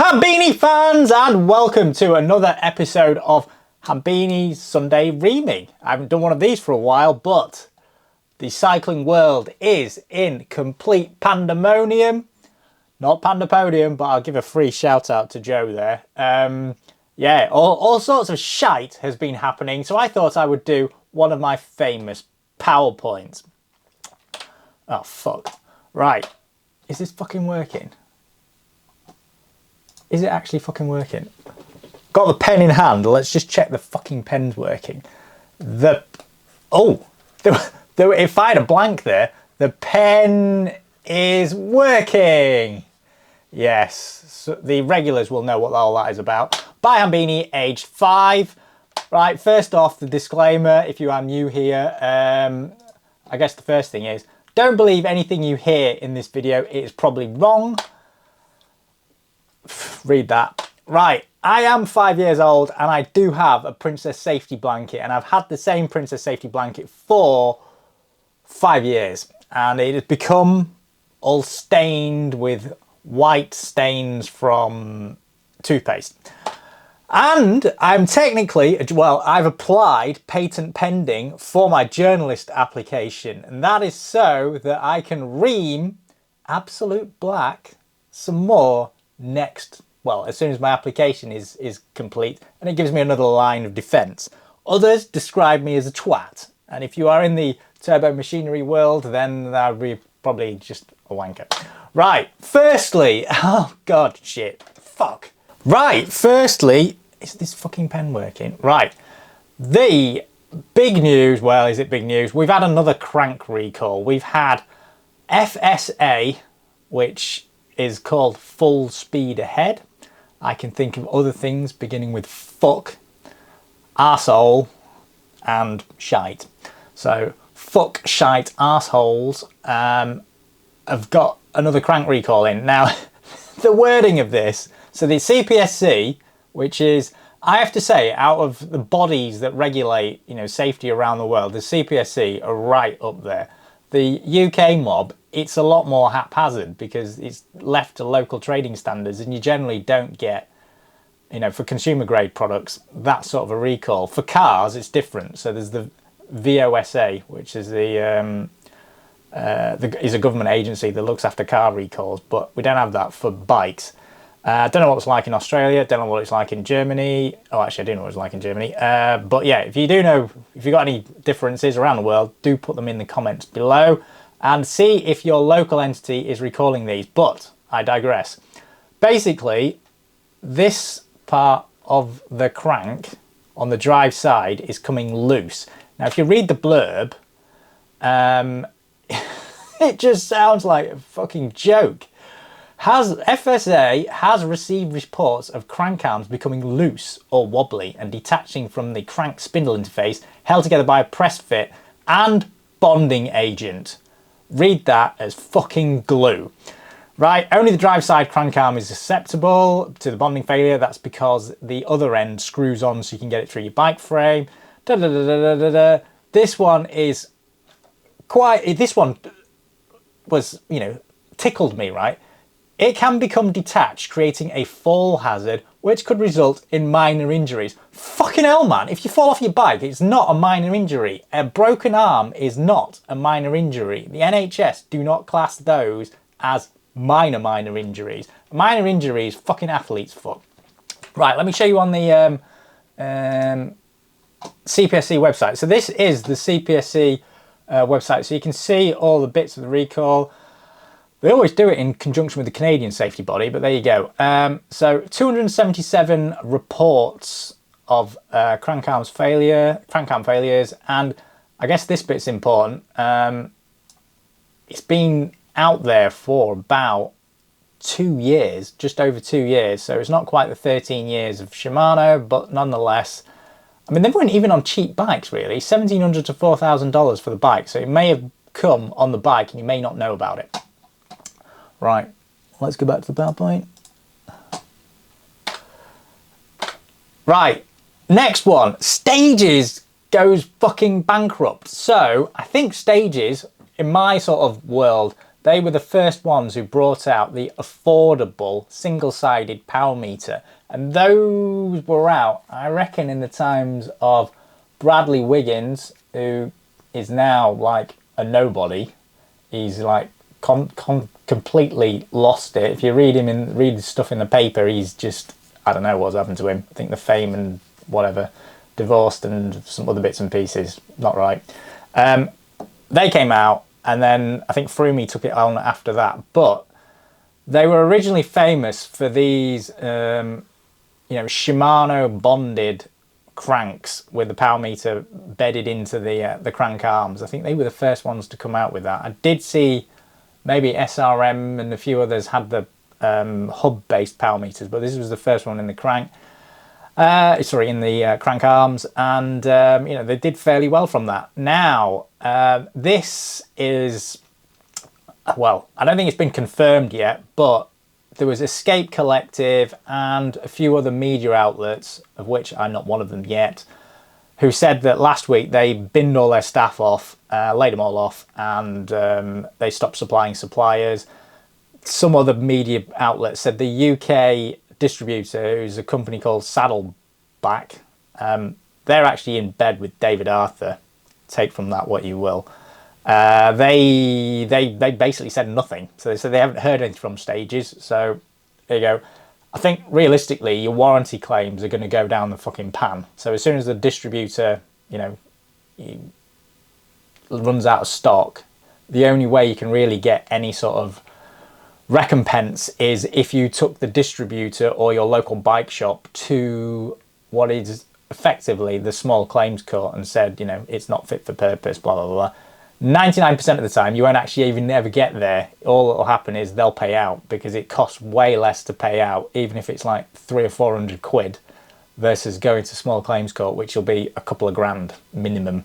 Hambini fans, and welcome to another episode of Hambini's Sunday Reaming. I haven't done one of these for a while, but the cycling world is in complete pandemonium. Not pandapodium, but I'll give a free shout out to Joe there. Yeah, all sorts of shite has been happening, so I thought I would do one of my famous PowerPoints. Oh, fuck. Right. Is this fucking working? Is it actually fucking working? Got the pen in hand. Let's just check the fucking pen's working. If I had a blank there, the pen is working. Yes, so the regulars will know what all that is about. By Hambini, aged 5. Right, first off, the disclaimer, if you are new here, I guess the first thing is, don't believe anything you hear in this video. It is probably wrong. Read that. Right, I am 5 years old and I do have a princess safety blanket, and I've had the same princess safety blanket for 5 years, and it has become all stained with white stains from toothpaste. And I'm technically, well, I've applied patent pending for my journalist application, and that is so that I can ream Absolute Black some more next, well, as soon as my application is complete, and it gives me another line of defence. Others describe me as a twat, and if you are in the turbo machinery world, then that would be probably just a wanker. Right, firstly, oh god, shit, fuck. Right, firstly, is this fucking pen working? Right, the big news, well, is it big news? We've had another crank recall. We've had FSA, which is called Full Speed Ahead. I can think of other things beginning with fuck, arsehole, and shite. So fuck, shite, arseholes have got another crank recall in. Now, the wording of this, so the CPSC, which is, I have to say, out of the bodies that regulate, safety around the world, the CPSC are right up there. The UK mob, it's a lot more haphazard because it's left to local trading standards, and you generally don't get, for consumer grade products, that sort of a recall. For cars, it's different. So there's the VOSA, which is is a government agency that looks after car recalls, but we don't have that for bikes. I don't know what it's like in Australia, don't know what it's like in Germany. Oh, actually, I do know what it's like in Germany. But yeah, if you do know, if you've got any differences around the world, do put them in the comments below and see if your local entity is recalling these. But I digress. Basically, this part of the crank on the drive side is coming loose. Now, if you read the blurb, it just sounds like a fucking joke. FSA has received reports of crank arms becoming loose or wobbly and detaching from the crank spindle interface, held together by a press fit and bonding agent. Read that as fucking glue. Right, only the drive side crank arm is susceptible to the bonding failure. That's because the other end screws on so you can get it through your bike frame. This one is this one was, tickled me, right? It can become detached, creating a fall hazard, which could result in minor injuries. Fucking hell, man. If you fall off your bike, it's not a minor injury. A broken arm is not a minor injury. The NHS do not class those as minor injuries. A minor injury is fucking athlete's foot. Right, let me show you on the CPSC website. So this is the CPSC website. So you can see all the bits of the recall. They always do it in conjunction with the Canadian safety body, but there you go. So 277 reports of crank arm failures, and I guess this bit's important. It's been out there for about 2 years, just over 2 years, so it's not quite the 13 years of Shimano, but nonetheless, I mean, they weren't even on cheap bikes, really. $1,700 to $4,000 for the bike, so it may have come on the bike and you may not know about it. Right, let's go back to the PowerPoint. Right, next one. Stages goes fucking bankrupt. So I think Stages, in my sort of world, they were the first ones who brought out the affordable single-sided power meter. And those were out, I reckon, in the times of Bradley Wiggins, who is now like a nobody. He's like completely lost it. If you read his stuff in the paper, he's just, I don't know what's happened to him. I think the fame and whatever, divorced and some other bits and pieces, not right. They came out, and then I think Froomey took it on after that. But they were originally famous for these, Shimano bonded cranks with the power meter bedded into the crank arms. I think they were the first ones to come out with that. I did see maybe SRM and a few others had the hub-based power meters, but this was the first one in the crank. In the crank arms, and they did fairly well from that. Now, this is, well, I don't think it's been confirmed yet, but there was Escape Collective and a few other media outlets, of which I'm not one of them yet, who said that last week they binned all their staff off, laid them all off, and they stopped supplying suppliers. Some other media outlets said the UK distributor, who's a company called Saddleback, they're actually in bed with David Arthur. Take from that what you will. They basically said nothing. So they said they haven't heard anything from Stages. So there you go. I think realistically your warranty claims are going to go down the fucking pan. So as soon as the distributor, runs out of stock, the only way you can really get any sort of recompense is if you took the distributor or your local bike shop to what is effectively the small claims court and said, it's not fit for purpose, blah, blah, blah. 99% of the time, you won't actually even ever get there. All that will happen is they'll pay out because it costs way less to pay out, even if it's like 300 or 400 quid versus going to small claims court, which will be a couple of grand minimum.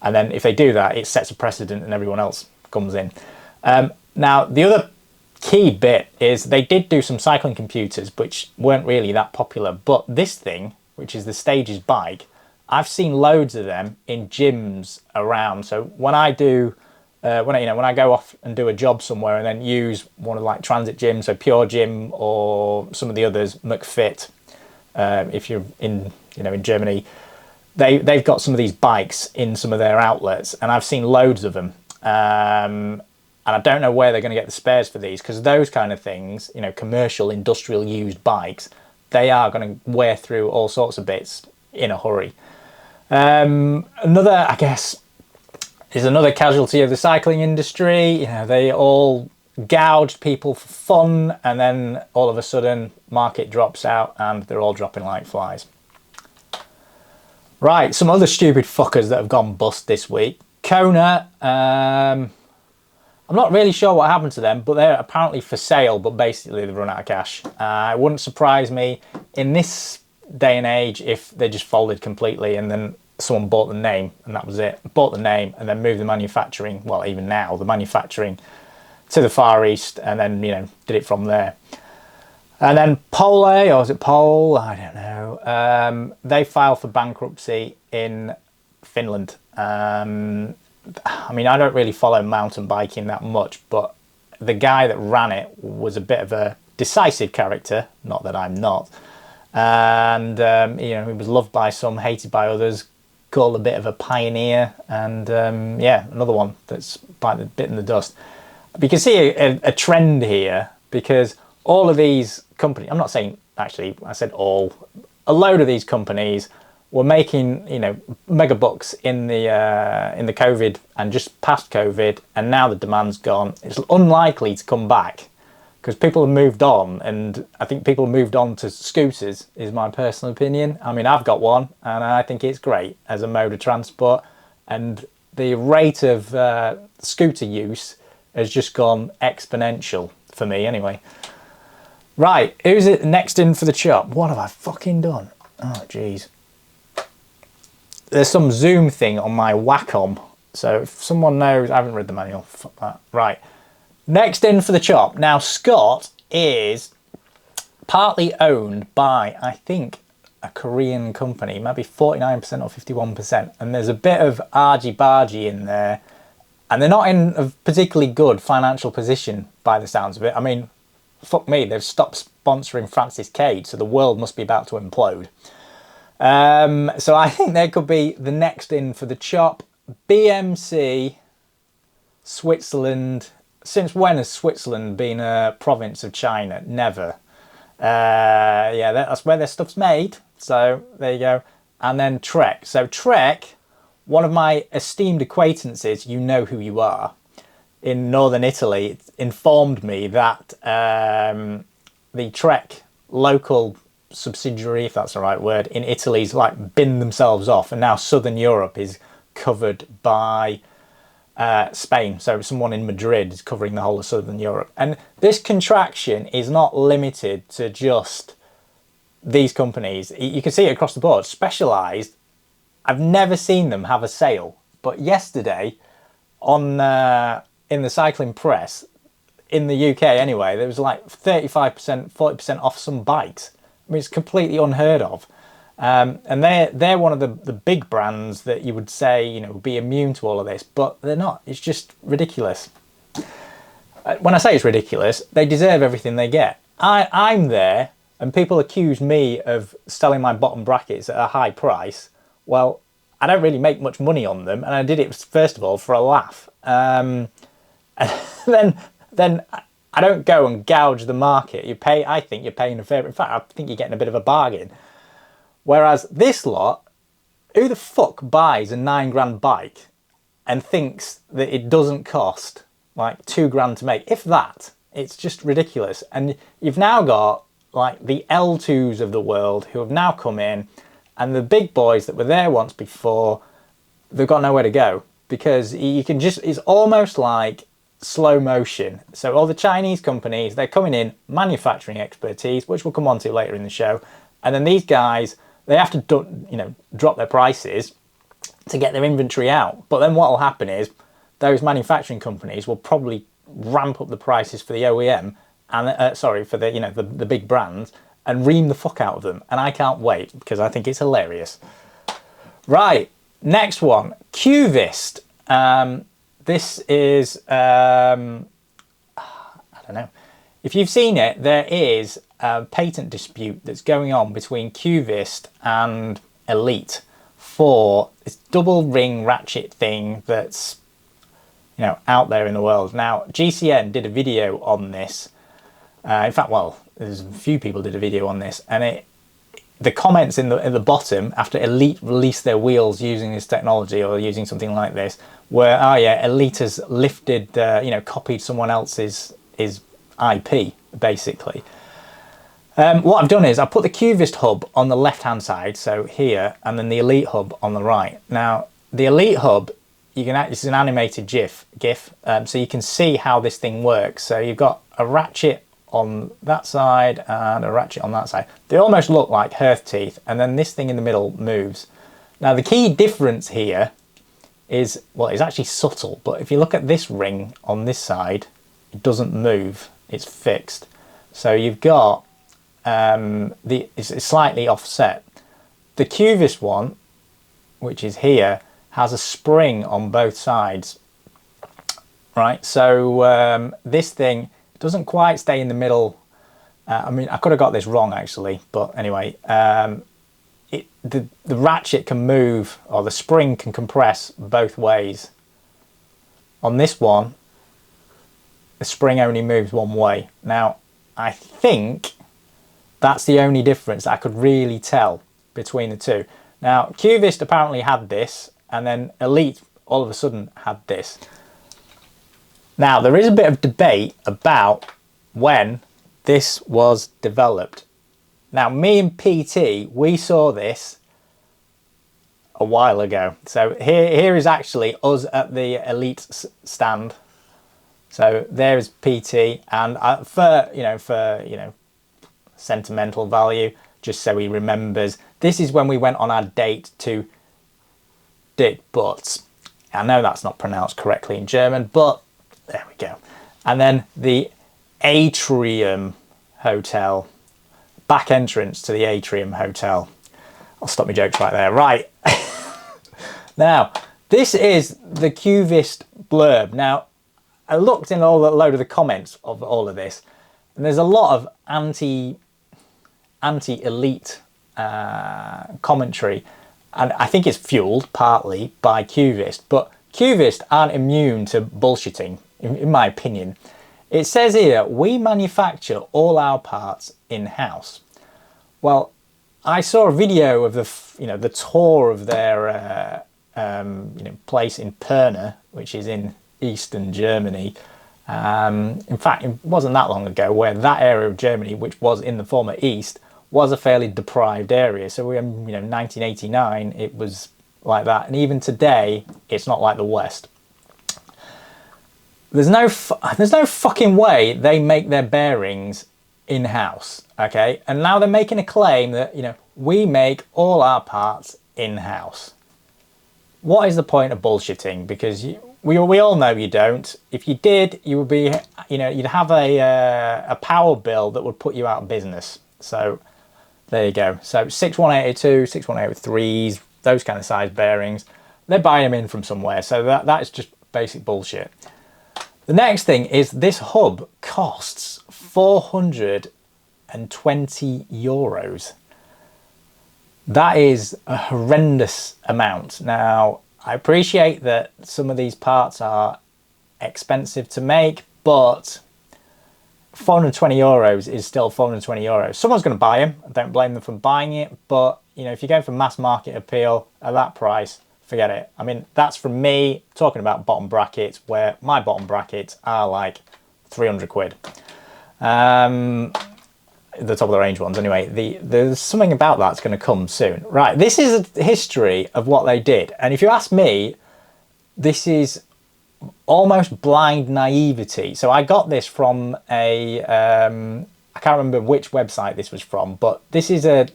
And then if they do that, it sets a precedent and everyone else comes in. Now, the other key bit is they did do some cycling computers, which weren't really that popular. But this thing, which is the Stages bike, I've seen loads of them in gyms around. So when I do, when I go off and do a job somewhere and then use one of like transit gyms, so Pure Gym or some of the others, McFit, if you're in Germany, they've got some of these bikes in some of their outlets, and I've seen loads of them. And I don't know where they're going to get the spares for these, because those kind of things, commercial, industrial used bikes, they are going to wear through all sorts of bits in a hurry. Another, I guess, is another casualty of the cycling industry. They all gouged people for fun, and then all of a sudden market drops out and they're all dropping like flies. Right, some other stupid fuckers that have gone bust this week. Kona, I'm not really sure what happened to them, but they're apparently for sale, but basically they've run out of cash. It wouldn't surprise me in this day and age if they just folded completely and then someone bought the name and that was it. Bought the name and then moved the manufacturing, well, even now, the manufacturing to the Far East, and then, did it from there. And then Pole, or is it Pole? I don't know. They filed for bankruptcy in Finland. I don't really follow mountain biking that much, but the guy that ran it was a bit of a decisive character, not that I'm not. And, he was loved by some, hated by others, called a bit of a pioneer, and, another one that's bitten the dust. You can see a trend here, because all of these companies, I'm not saying, actually, I said all, a load of these companies were making, mega bucks in the COVID and just past COVID, and now the demand's gone. It's unlikely to come back because people have moved on, and I think people have moved on to scooters, is my personal opinion. I've got one, and I think it's great as a mode of transport, and the rate of scooter use has just gone exponential for me anyway. Right, who's it next in for the chop? What have I fucking done? Oh, jeez. There's some Zoom thing on my Wacom, so if someone knows, I haven't read the manual, fuck that. Right, next in for the chop. Now, Scott is partly owned by, I think, a Korean company, maybe 49% or 51%, and there's a bit of argy-bargy in there And they're not in a particularly good financial position by the sounds of it. I mean, fuck me, they've stopped sponsoring Francis Cade, so the world must be about to implode. So I think there could be the next in for the chop. BMC, Switzerland. Since when has Switzerland been a province of China? Never. Yeah, that's where their stuff's made. So there you go. And then Trek. So Trek, one of my esteemed acquaintances, you know who you are, in northern Italy, informed me that the Trek local subsidiary, if that's the right word, in Italy's like binned themselves off, and now southern Europe is covered by Spain. So someone in Madrid is covering the whole of southern Europe. And this contraction is not limited to just these companies. You can see it across the board. Specialized, I've never seen them have a sale, but yesterday on in the cycling press in the UK anyway, there was like 35%, 40% off some bikes. I mean, it's completely unheard of. And they're one of the big brands that you would say, you know, would be immune to all of this, but they're not. It's just ridiculous. When I say it's ridiculous, they deserve everything they get. I'm there, and people accuse me of selling my bottom brackets at a high price. Well, I don't really make much money on them, and I did it first of all for a laugh. And then I don't go and gouge the market. I think you're paying a fair. In fact, I think you're getting a bit of a bargain. Whereas this lot, who the fuck buys a £9,000 bike and thinks that it doesn't cost like £2,000 to make? If that, it's just ridiculous. And you've now got like the L2s of the world who have now come in, and the big boys that were there once before, they've got nowhere to go, because you can just, it's almost like slow motion. So all the Chinese companies, they're coming in, manufacturing expertise, which we'll come on to later in the show. And then these guys, they have to, you know, drop their prices to get their inventory out. But then what will happen is those manufacturing companies will probably ramp up the prices for the OEM and for the, you know, the big brands, and ream the fuck out of them. And I can't wait, because I think it's hilarious. Right, next one, QVist. This is I don't know if you've seen it. There is a patent dispute that's going on between QVist and Elite for this double ring ratchet thing that's, you know, out there in the world. Now, GCN did a video on this. In fact, well, there's a few people did a video on this, and the comments in the bottom after Elite released their wheels using this technology or using something like this were, oh yeah, Elite has lifted, you know, copied someone else's IP basically. What I've done is I put the QVist hub on the left hand side, so here, and then the Elite hub on the right. Now the Elite hub, you can this is an animated GIF, so you can see how this thing works. So you've got a ratchet on that side and a ratchet on that side. They almost look like Hearth teeth, and then this thing in the middle moves. Now the key difference here is, well, it's actually subtle, but if you look at this ring on this side, it doesn't move, it's fixed. So you've got it's slightly offset. The QVist one, which is here, has a spring on both sides, right? So this thing doesn't quite stay in the middle. I mean, I could have got this wrong actually, but anyway, the ratchet can move, or the spring can compress both ways. On this one, the spring only moves one way. Now, I think that's the only difference I could really tell between the two. Now, QVist apparently had this, and then Elite all of a sudden had this. Now, there is a bit of debate about when this was developed. Now, me and PT, we saw this a while ago. So here is actually us at the Elite stand. So there is PT, and for sentimental value, just so he remembers, this is when we went on our date to Dick Butts. I know that's not pronounced correctly in German, but there we go. And then the Atrium Hotel, back entrance to the Atrium Hotel. I'll stop my jokes right there. Right. Now, This is the QVist blurb. Now, I looked in a load of the comments of all of this, and there's a lot of anti-elite commentary, and I think it's fueled partly by QVist, but QVist aren't immune to bullshitting, in my opinion. It says here, we manufacture all our parts in-house. Well, I saw a video of the tour of their place in Pirna, which is in eastern Germany. In fact, it wasn't that long ago where that area of Germany, which was in the former East, was a fairly deprived area. So we, 1989, it was like that, and even today, it's not like the West. There's no fucking way they make their bearings in-house, okay? And now they're making a claim that we make all our parts in-house. What is the point of bullshitting? Because we all know you don't. If you did, you would be, you'd have a power bill that would put you out of business. So there you go. So 61802, 61803s, those kind of size bearings, they're buying them in from somewhere. So that is just basic bullshit. The next thing is this hub costs €420. That is a horrendous amount. Now, I appreciate that some of these parts are expensive to make, but €420 is still €420. Someone's going to buy them. I don't blame them for buying it, but if you're going for mass market appeal at that price, forget it. I mean, that's from me talking about bottom brackets, where my bottom brackets are like 300 quid. The top of the range ones anyway. There's something about that's going to come soon. Right, this is a history of what they did. And if you ask me, this is almost blind naivety. So I got this from I can't remember which website this was from, but this is a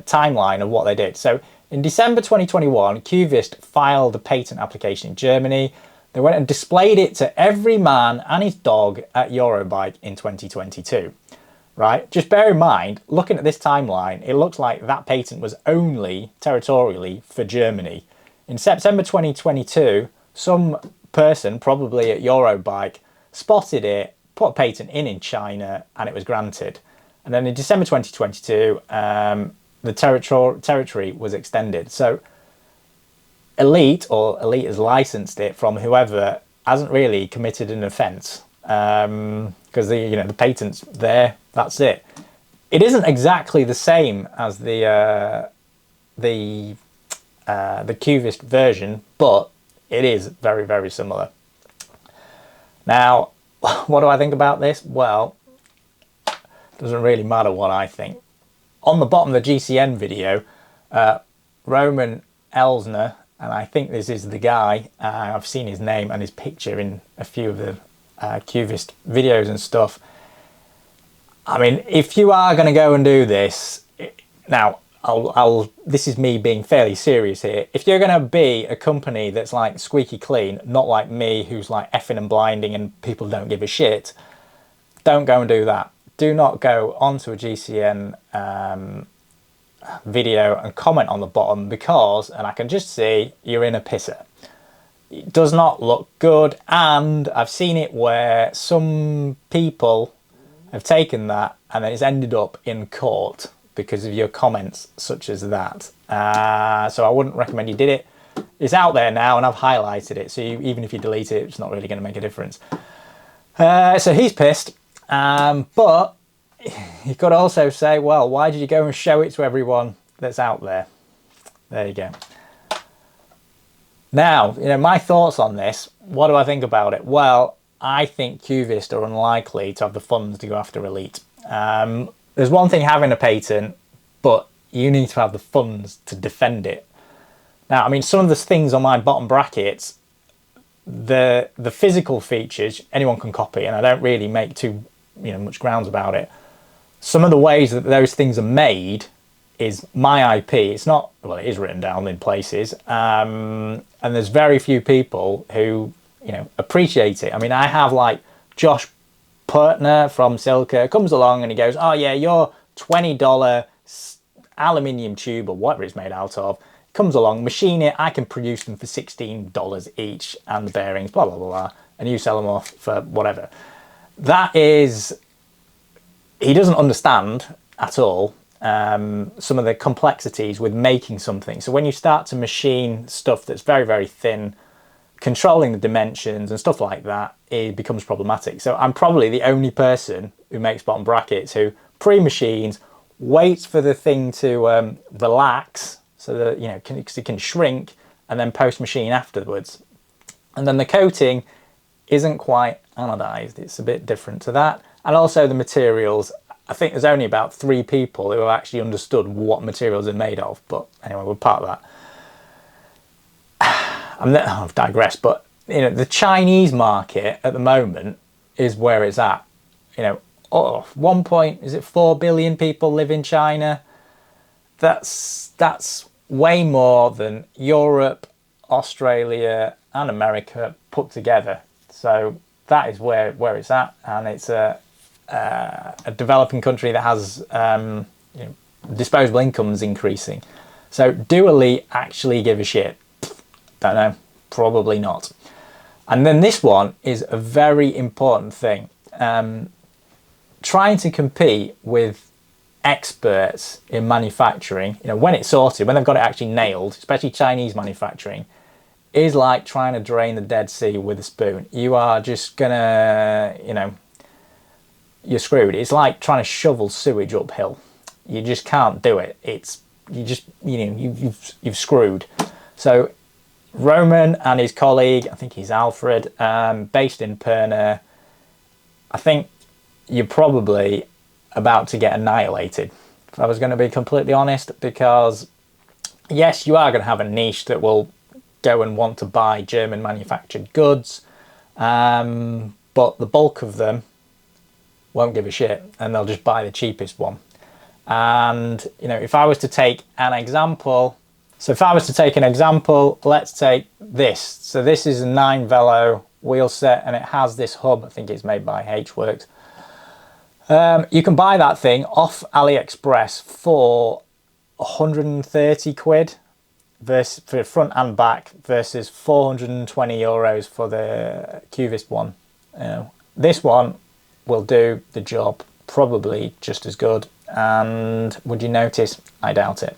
timeline of what they did. So in December 2021, QVist filed a patent application in Germany. They went and displayed it to every man and his dog at Eurobike in 2022. Right? Just bear in mind, looking at this timeline, it looks like that patent was only territorially for Germany. In September 2022, some person, probably at Eurobike, spotted it, put a patent in China, and it was granted. And then in December 2022, the territory was extended. So Elite has licensed it from whoever hasn't really committed an offence, because the patent's there. That's it. It isn't exactly the same as the QVist version, but it is very, very similar. Now, what do I think about this? Well, it doesn't really matter what I think. On the bottom of the GCN video, Roman Elsner, and I think this is the guy, I've seen his name and his picture in a few of the QVist videos and stuff. I mean, if you are going to go and do this, now, this is me being fairly serious here. If you're going to be a company that's like squeaky clean, not like me, who's like effing and blinding and people don't give a shit, don't go and do that. Do not go onto a GCN video and comment on the bottom because, and I can just see, you're in a pisser. It does not look good, and I've seen it where some people have taken that and then it's ended up in court because of your comments such as that. So I wouldn't recommend you did it. It's out there now and I've highlighted it, so even if you delete it, it's not really going to make a difference. So he's pissed, but you could also say, well, why did you go and show it to everyone that's out there? There you go. Now, my thoughts on this, what do I think about it? Well, I think QVist are unlikely to have the funds to go after Elite. There's one thing having a patent, but you need to have the funds to defend it. Now, I mean, some of the things on my bottom brackets, the physical features, anyone can copy, and I don't really make too much grounds about it. Some of the ways that those things are made is my IP. It's not, well, it is written down in places, and there's very few people who appreciate it. I mean, I have like Josh Pertner from Silka comes along and he goes, oh yeah, your $20 aluminium tube or whatever it's made out of comes along, machine it, I can produce them for $16 each, and the bearings, blah, blah, blah, blah, and you sell them off for whatever. That is, he doesn't understand at all some of the complexities with making something. So when you start to machine stuff that's very, very thin, controlling the dimensions and stuff like that, it becomes problematic. So I'm probably the only person who makes bottom brackets who pre-machines, waits for the thing to relax so that, you know, it can shrink, and then post-machine afterwards. And then the coating isn't quite anodized. It's a bit different to that. And also the materials, I think there's only about 3 people who have actually understood what materials are made of. But anyway, we're part of that. I've digressed, but you know, the Chinese market at the moment is where it's at. You know, 4 billion people live in China. That's way more than Europe, Australia, and America put together. So that is where it's at, and it's a developing country that has you know, disposable incomes increasing. So do Elite actually give a shit? Don't know, probably not. And then this one is a very important thing. Trying to compete with experts in manufacturing, you know, when it's sorted, when they've got it actually nailed, especially Chinese manufacturing, is like trying to drain the Dead Sea with a spoon. You are just gonna, you know, you're screwed. It's like trying to shovel sewage uphill. You just can't do it. You've screwed. So Roman and his colleague, I think he's Alfred, based in Perna, I think you're probably about to get annihilated, if I was going to be completely honest, because yes, you are going to have a niche that will go and want to buy German manufactured goods, but the bulk of them won't give a shit, and they'll just buy the cheapest one. And you know, if I was to take an example, let's take this. So this is a 9 Velo wheel set, and it has this hub. I think it's made by H-Works. You can buy that thing off AliExpress for 130 quid for front and back versus 420 euros for the QVist one. You know, this one will do the job probably just as good. And would you notice? I doubt it.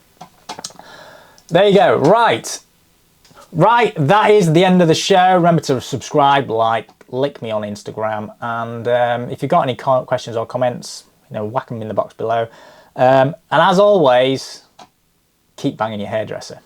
There you go. Right, that is the end of the show. Remember to subscribe, like, lick me on Instagram, and if you've got any questions or comments, you know, whack them in the box below. And as always, keep banging your hairdresser.